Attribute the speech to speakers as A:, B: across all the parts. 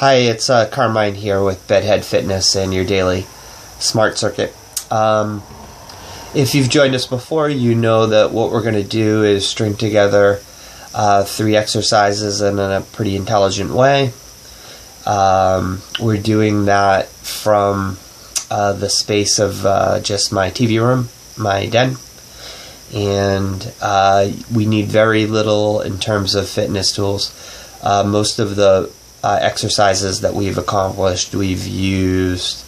A: Hi, it's Carmine here with Bedhead Fitness and your daily smart circuit. If you've joined us before, you know that what we're going to do is string together 3 exercises in a pretty intelligent way. We're doing that from the space of just my TV room, my den, and we need very little in terms of fitness tools. Most of the exercises that we've accomplished, we've used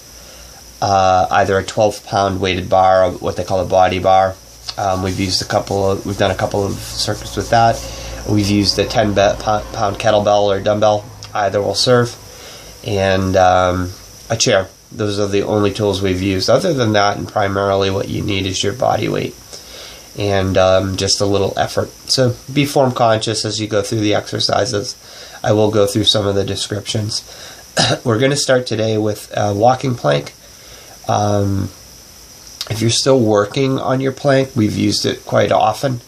A: either a 12-pound weighted bar, or what they call a body bar. We've done a couple of circuits with that. We've used a 10-pound kettlebell or dumbbell, either will serve, and a chair. Those are the only tools we've used. Other than that, and primarily what you need is your body weight and just a little effort. So be form conscious as you go through the exercises. I will go through some of the descriptions. We're going to start today with a walking plank. If you're still working on your plank, we've used it quite often.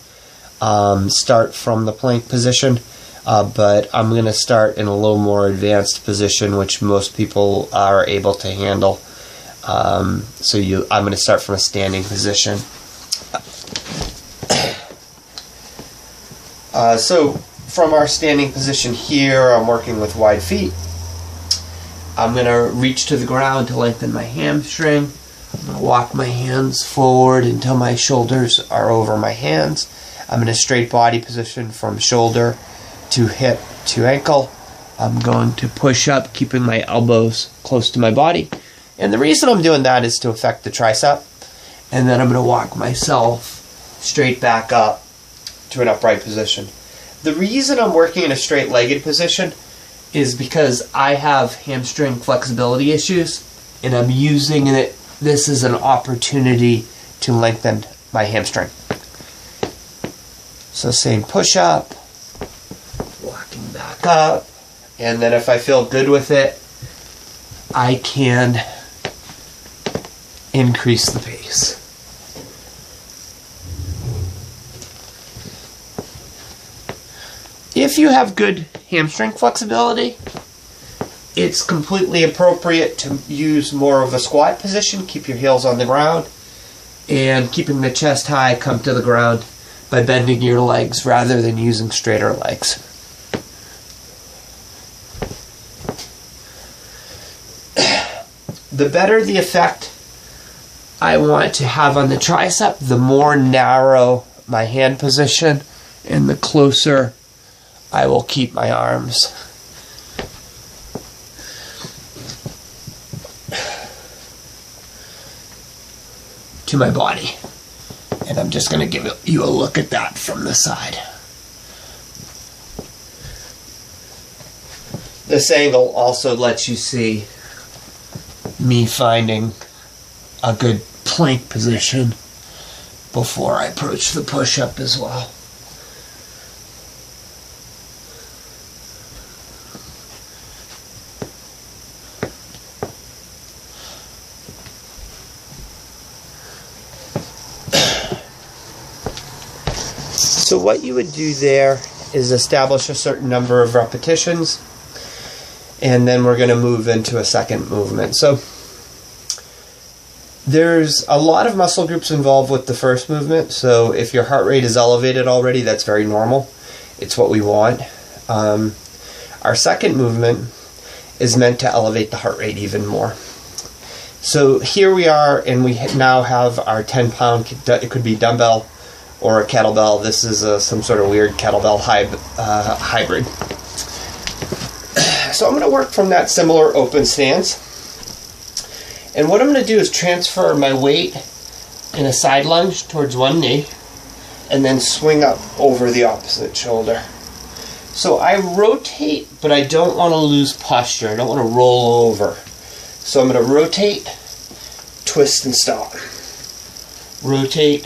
A: Start from the plank position, but I'm going to start in a little more advanced position, which most people are able to handle. I'm going to start from a standing position. So from our standing position here, I'm working with wide feet. I'm going to reach to the ground to lengthen my hamstring. I'm going to walk my hands forward until my shoulders are over my hands. I'm in a straight body position from shoulder to hip to ankle. I'm going to push up, keeping my elbows close to my body. And the reason I'm doing that is to affect the tricep. And then I'm going to walk myself straight back up to an upright position. The reason I'm working in a straight-legged position is because I have hamstring flexibility issues, and I'm using this as an opportunity to lengthen my hamstring. So same push-up, walking back up, and then if I feel good with it, I can increase the pace. If you have good hamstring flexibility, it's completely appropriate to use more of a squat position. Keep your heels on the ground and keeping the chest high, come to the ground by bending your legs rather than using straighter legs. The better the effect I want to have on the tricep, the more narrow my hand position and the closer I will keep my arms. To my body. And I'm just going to give you a look at that from the side. This angle also lets you see me finding a good plank position before I approach the push-up as well. So what you would do there is establish a certain number of repetitions, and then we're going to move into a second movement. So there's a lot of muscle groups involved with the first movement, so if your heart rate is elevated already, that's very normal. It's what we want. Our second movement is meant to elevate the heart rate even more. So here we are, and we now have our 10-pound, it could be dumbbell or a kettlebell. This is some sort of weird kettlebell hybrid. So I'm going to work from that similar open stance. And what I'm going to do is transfer my weight in a side lunge towards one knee and then swing up over the opposite shoulder. So I rotate, but I don't want to lose posture. I don't want to roll over. So I'm going to rotate, twist, and stop. Rotate,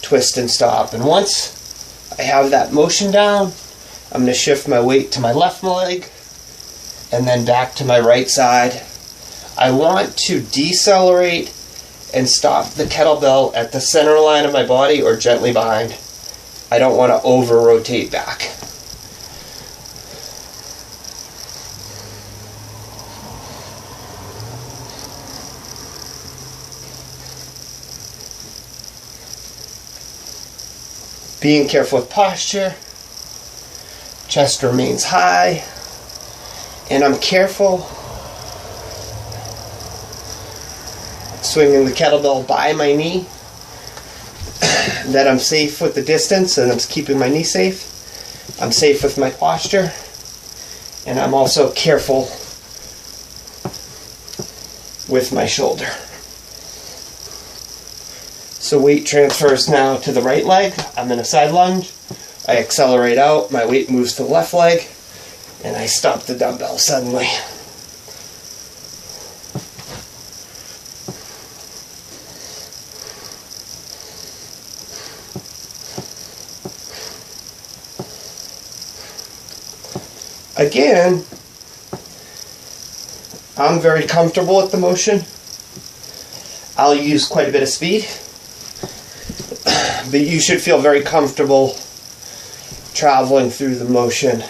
A: twist, and stop. And once I have that motion down, I'm going to shift my weight to my left leg and then back to my right side. I want to decelerate and stop the kettlebell at the center line of my body or gently behind. I don't want to over rotate back. Being careful with posture. Chest remains high. And I'm careful swinging the kettlebell by my knee, that I'm safe with the distance and I'm keeping my knee safe. I'm safe with my posture. And I'm also careful with my shoulder. So weight transfers now to the right leg. I'm in a side lunge. I accelerate out, my weight moves to the left leg, and I stop the dumbbell suddenly. Again, I'm very comfortable with the motion. I'll use quite a bit of speed, but you should feel very comfortable traveling through the motion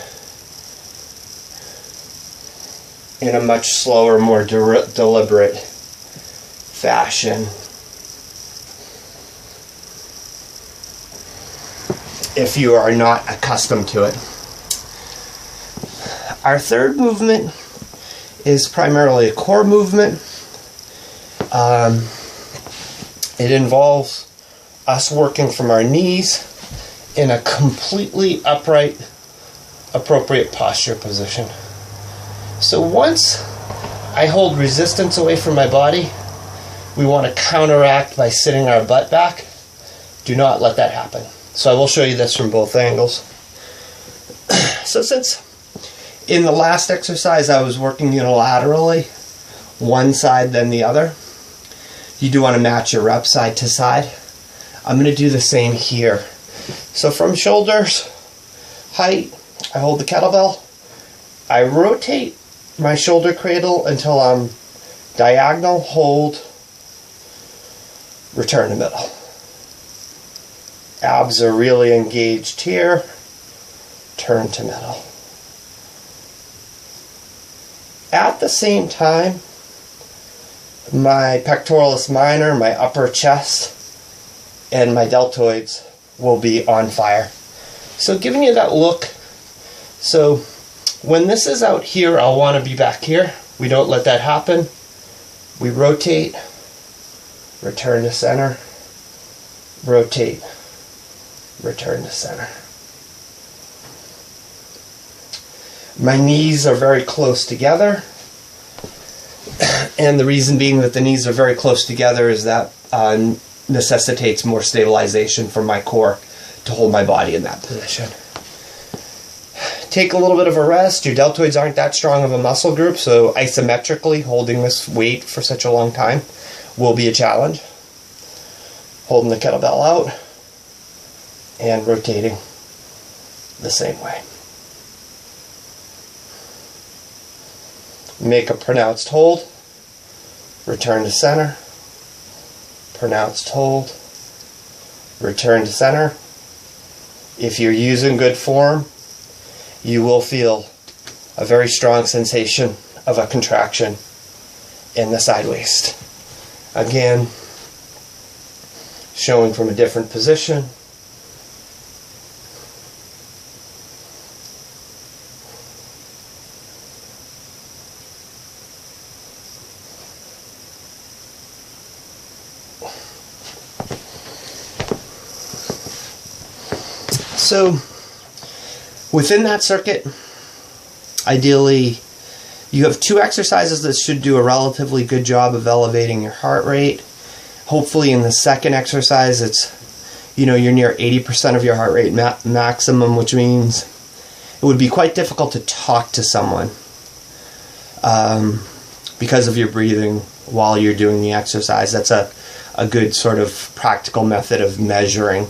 A: in a much slower, more deliberate fashion. If you are not accustomed to it. Our third movement is primarily a core movement. It involves us working from our knees in a completely upright, appropriate posture position. So once I hold resistance away from my body, we want to counteract by sitting our butt back. Do not let that happen. So I will show you this from both angles. So since in the last exercise I was working unilaterally, one side then the other, you do want to match your reps side to side. I'm going to do the same here. So from shoulders height, I hold the kettlebell. I rotate my shoulder cradle until I'm diagonal, hold, return to middle. Abs are really engaged here, turn to middle. At the same time, my pectoralis minor, my upper chest, and my deltoids will be on fire. So giving you that look. So when this is out here, I'll want to be back here. We don't let that happen. We rotate, return to center, rotate, return to center. My knees are very close together. And the reason being that the knees are very close together is that necessitates more stabilization for my core to hold my body in that position. Take a little bit of a rest. Your deltoids aren't that strong of a muscle group, so isometrically holding this weight for such a long time will be a challenge. Holding the kettlebell out and rotating the same way. Make a pronounced hold, return to center, pronounced hold, return to center. If you're using good form, you will feel a very strong sensation of a contraction in the side waist. Again, showing from a different position. So within that circuit, ideally, you have two exercises that should do a relatively good job of elevating your heart rate. Hopefully in the second exercise, it's, you're near 80% of your heart rate maximum, which means it would be quite difficult to talk to someone because of your breathing while you're doing the exercise. That's a good sort of practical method of measuring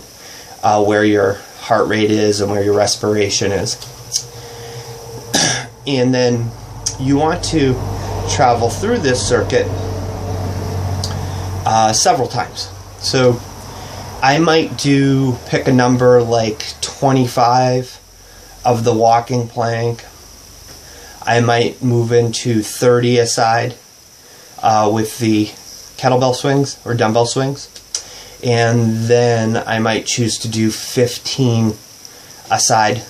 A: where your heart rate is and where your respiration is. And then you want to travel through this circuit several times. So I might pick a number like 25 of the walking plank. I might move into 30 a side with the kettlebell swings or dumbbell swings. and then I might choose to do 15 aside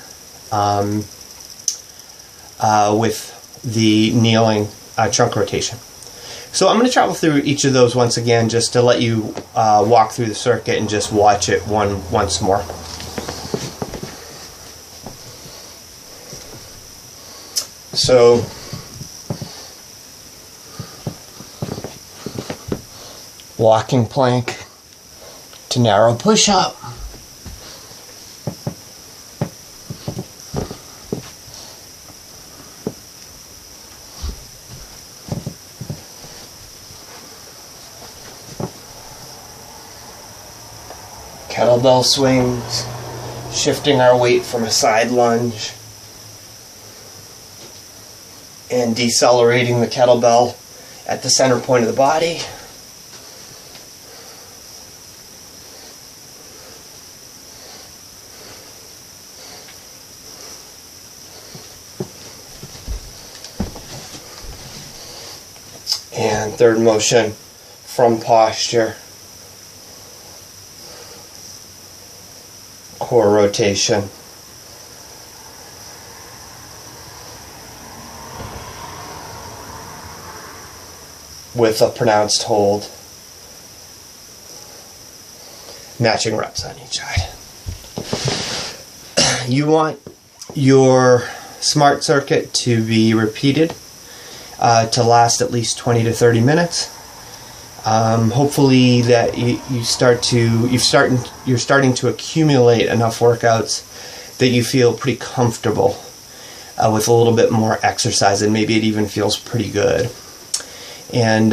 A: with the kneeling trunk rotation. So I'm going to travel through each of those once again just to let you walk through the circuit and just watch it once more. So walking plank to narrow push-up. Kettlebell swings, shifting our weight from a side lunge and decelerating the kettlebell at the center point of the body. And third motion from posture. Core rotation. With a pronounced hold. Matching reps on each side. You want your smart circuit to be repeated to last at least 20 to 30 minutes. Hopefully that you're starting to accumulate enough workouts that you feel pretty comfortable with a little bit more exercise, and maybe it even feels pretty good. And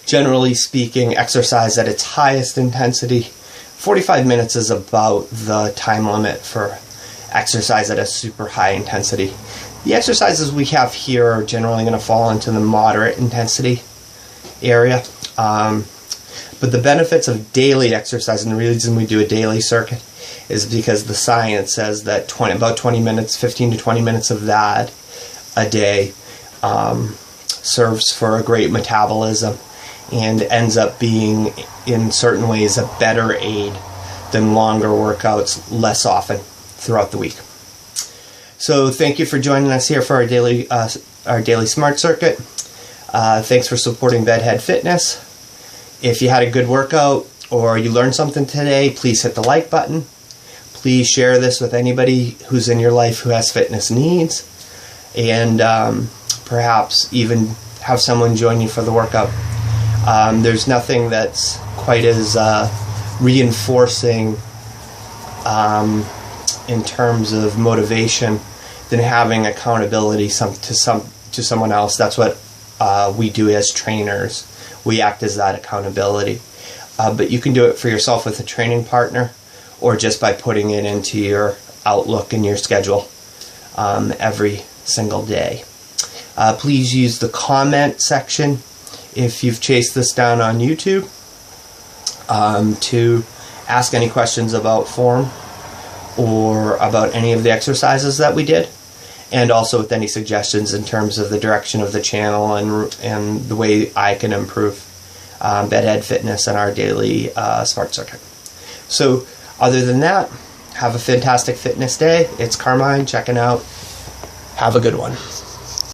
A: generally speaking, exercise at its highest intensity, 45 minutes is about the time limit for exercise at a super high intensity. The exercises we have here are generally going to fall into the moderate intensity area, but the benefits of daily exercise, and the reason we do a daily circuit, is because the science says that about 20 minutes, 15 to 20 minutes of that a day serves for a great metabolism and ends up being, in certain ways, a better aid than longer workouts less often throughout the week. So thank you for joining us here for our daily Smart Circuit. Thanks for supporting Bedhead Fitness. If you had a good workout or you learned something today, please hit the like button. Please share this with anybody who's in your life who has fitness needs, and perhaps even have someone join you for the workout. There's nothing that's quite as reinforcing in terms of motivation than having accountability to someone else. That's what we do as trainers. We act as that accountability. But you can do it for yourself with a training partner, or just by putting it into your Outlook and your schedule every single day. Please use the comment section if you've chased this down on YouTube to ask any questions about form or about any of the exercises that we did, and also with any suggestions in terms of the direction of the channel and the way I can improve Bedhead Fitness and our daily Smart Circuit. So other than that, have a fantastic fitness day. It's Carmine checking out. Have a good one.